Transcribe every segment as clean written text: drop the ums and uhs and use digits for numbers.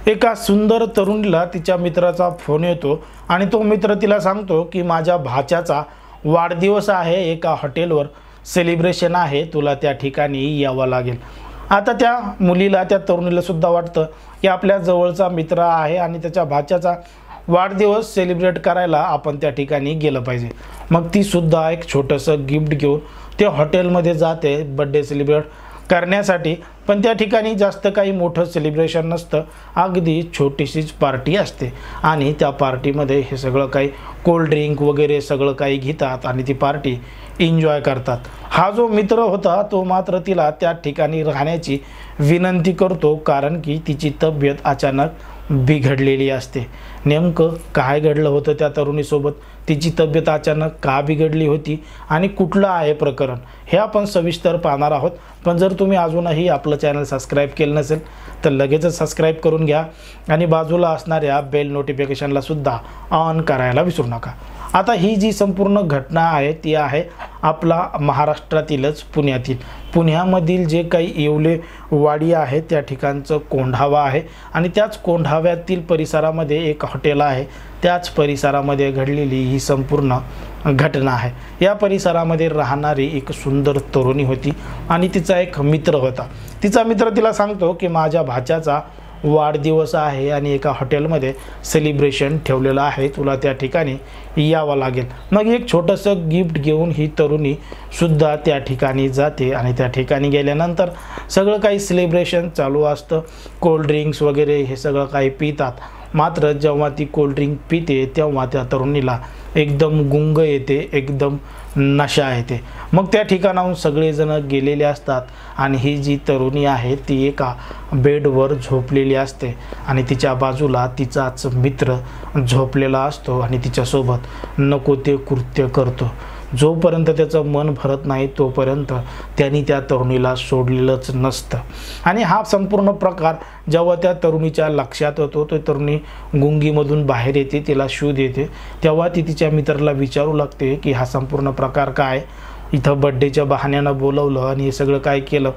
एका सुंदर तरुणीला तिच्या मित्राचा फोन येतो आणि तो मित्र तिला सांगतो की माझ्या भाच्याचा वाढदिवस आहे, एका हॉटेलवर सेलिब्रेशन आहे, तुला त्या ठिकाणी यावं लागेल। आता त्या मुलीला, त्या तरुणीला सुद्धा वाटतं की आपल्या जवळचा मित्र आहे आणि त्याच्या भाच्याचा वाढदिवस सेलिब्रेट करायला आपण त्या ठिकाणी गेलं पाहिजे। मग ती सुद्धा एक छोटंसं गिफ्ट घेऊन ते हॉटेलमध्ये जाते बर्थडे सेलिब्रेट करण्यासाठी। पण त्या ठिकाणी जास्त काही मोठं सेलिब्रेशन नसतं, अगदी छोटीशीच पार्टी असते आणि त्या पार्टीमध्ये हे सगळं काही कोल्ड ड्रिंक वगैरे सगळं काही घेतात आणि ती पार्टी एन्जॉय करतात। हा जो मित्र होता तो मात्र तिला त्या ठिकाणी राहण्याची विनंती करतो, कारण की तिची तब्येत अचानक बिघडलेली असते। नेमकं काय घडलं होतं त्या तरुणीसोबत, तिची तब्येत अचानक का बिघडली होती आणि कुठलं आहे प्रकरण, हे आपण सविस्तर पाहणार आहोत। पण जर तुम्ही अजूनही आपलं चॅनल सबस्क्राईब केलं नसेल तर लगेचच सबस्क्राईब करून घ्या आणि बाजूला असणाऱ्या बेल नोटिफिकेशनला सुद्धा ऑन करायला विसरू नका। आता ही जी संपूर्ण घटना आहे ती आहे आपला महाराष्ट्रातीलच पुण्यामधील जे काही येवले वाडी आहे त्या ठिकाणचं कोंढावा आहे आणि त्याच कोंढाव्यातील परिसरामध्ये एक हॉटेल आहे, त्याच परिसरामध्ये घडलेली ही संपूर्ण घटना आहे। या परिसरामध्ये राहणारी एक सुंदर तरुणी होती आणि तिचा एक मित्र होता। तिचा मित्र तिला सांगतो की माझ्या भाच्याचा वाढदिवस आहे आणि एका हॉटेलमध्ये सेलिब्रेशन ठेवलेलं आहे, तुला त्या ठिकाणी यावं लागेल। मग एक छोटंसं गिफ्ट घेऊन ही तरुणी सुद्धा त्या ठिकाणी जाते आणि त्या ठिकाणी गेल्यानंतर सगळं काही सेलिब्रेशन चालू असतं, कोल्ड ड्रिंक्स वगैरे हे सगळं काही पितात। मात्र जेव्हा ती कोल्ड ड्रिंक पिते तेव्हा त्या तरुणीला एकदम गुंग येते, एकदम नशा येते। मग त्या ठिकाणाहून सगळेजण गेलेले असतात आणि ही जी तरुणी आहे ती एका बेडवर झोपलेली असते आणि तिच्या बाजूला तिचाच मित्र झोपलेला असतो आणि तिच्यासोबत नको ते कृत्य करतो। जोपर्यंत त्याचं मन भरत नाही तोपर्यंत त्यांनी त्या तरुणीला सोडलेलंच नसतं। आणि हा संपूर्ण प्रकार जेव्हा त्या तरुणीच्या लक्षात येतो, तो तरुणी गुंगीमधून बाहेर येते, तिला शोध येते, तेव्हा ती तिच्या मित्राला विचारू लागते की हा संपूर्ण प्रकार काय, इथं बड्डेच्या बहाण्यानं बोलवलं आणि हे सगळं काय केलं।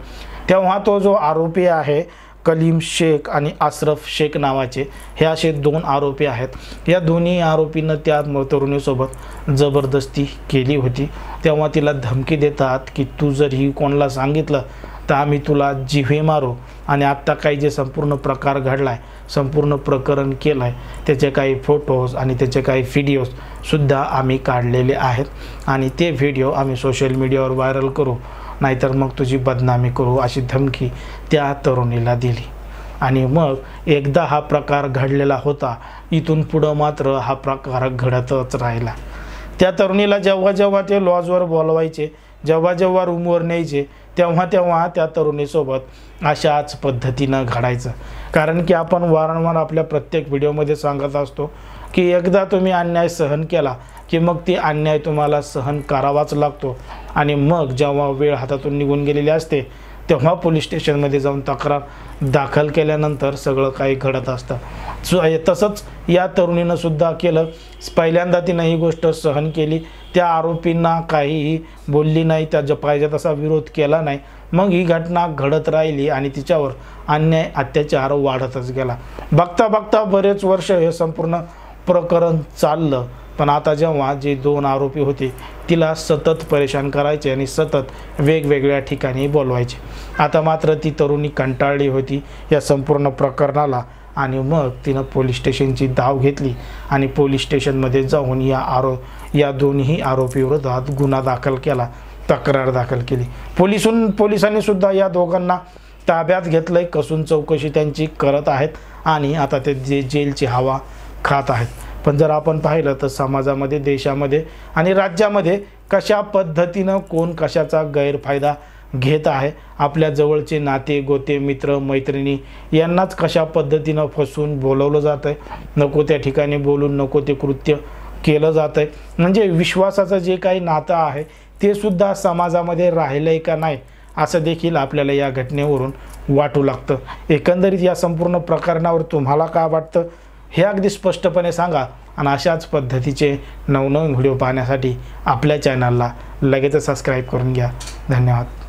तेव्हा तो जो आरोपी आहे कलीम शेख आणि अशरफ शेख नावाचे, हे असे दोन आरोपी आहेत। या दोन्ही आरोपींना त्या तरुणीसोबत जबरदस्ती केली होती। तेव्हा तिला धमकी देतात की तू जर ही कोणाला सांगितलं तर आम्ही तुला जिवे मारू। आणि आत्ता काही जे संपूर्ण प्रकार घडला आहे, संपूर्ण प्रकरण केलं आहे, त्याचे काही फोटोज आणि त्याचे काही व्हिडिओज सुद्धा आम्ही काढलेले आहेत आणि ते व्हिडिओ आम्ही सोशल मीडियावर व्हायरल करू, नाहीतर मग तुझी बदनामी करू, अशी धमकी त्या तरुणीला दिली। आणि मग एकदा हा प्रकार घडलेला होता, इथून पुढं मात्र हा प्रकार घडतच राहिला। त्या तरुणीला जेव्हा जेव्हा ते लॉजवर बोलवायचे, जेव्हा जेव्हा रूमवर न्यायचे, तेव्हा तेव्हा त्या तरुणीसोबत अशाच पद्धतीनं घडायचं। कारण की आपण वारंवार आपल्या प्रत्येक व्हिडिओमध्ये सांगत असतो की एकदा तुम्ही अन्याय सहन केला की मग ती अन्याय तुम्हाला सहन करावाच लागतो आणि मग जेव्हा वेळ हातातून निघून गेलेली असते तेव्हा पोलीस स्टेशनमध्ये जाऊन तक्रार दाखल केल्यानंतर सगळं काही घडत असतं। तसंच या तरुणीनं सुद्धा केलं। पहिल्यांदा तिनं ही गोष्ट सहन केली, त्या आरोपींना काहीही बोलली नाही, त्या पाहिजे तसा विरोध केला नाही। मग ही घटना घडत राहिली आणि तिच्यावर अन्याय अत्याचार वाढतच गेला। बघता बघता बरेच वर्ष हे संपूर्ण प्रकरण चाललं। पण आता जेव्हा जे दोन आरोपी होते तिला सतत परेशान करायचे आणि सतत वेगवेगळ्या ठिकाणी बोलवायचे। आता मात्र ती तरुणी कंटाळली होती या संपूर्ण प्रकरणाला आणि मग तिनं पोलीस स्टेशनची धाव घेतली आणि पोलीस स्टेशनमध्ये जाऊन या दोन्ही आरोपीविरोधात गुन्हा दाखल केला, तक्रार दाखल केली। पोलिसांनी सुद्धा या दोघांना ताब्यात घेतलंय, कसून चौकशी त्यांची करत आहेत आणि आता ते जेलची हवा खात आहेत। पण जर आपण पाहिलं तर समाजामध्ये, देशामध्ये आणि राज्यामध्ये कशा पद्धतीनं कोण कशाचा गैरफायदा घेत आहे, आपल्या जवळचे नाते गोते, मित्र मैत्रिणी यांनाच कशा पद्धतीनं फसवून बोलवलं जातं आहे, नको त्या ठिकाणी बोलून नको ते कृत्य केलं जातं आहे। म्हणजे विश्वासाचं जे काही नातं आहे ते सुद्धा समाजामध्ये राहिलं आहे का नाही असं देखील आपल्याला या घटनेवरून वाटू लागतं। एकंदरीत या संपूर्ण प्रकरणावर तुम्हाला काय वाटतं हे अगदी स्पष्टपणे सांगा आणि अशाच पद्धतीचे नवनवीन व्हिडिओ पाहण्यासाठी आपल्या चॅनलला लगेच सबस्क्राईब करून घ्या। धन्यवाद।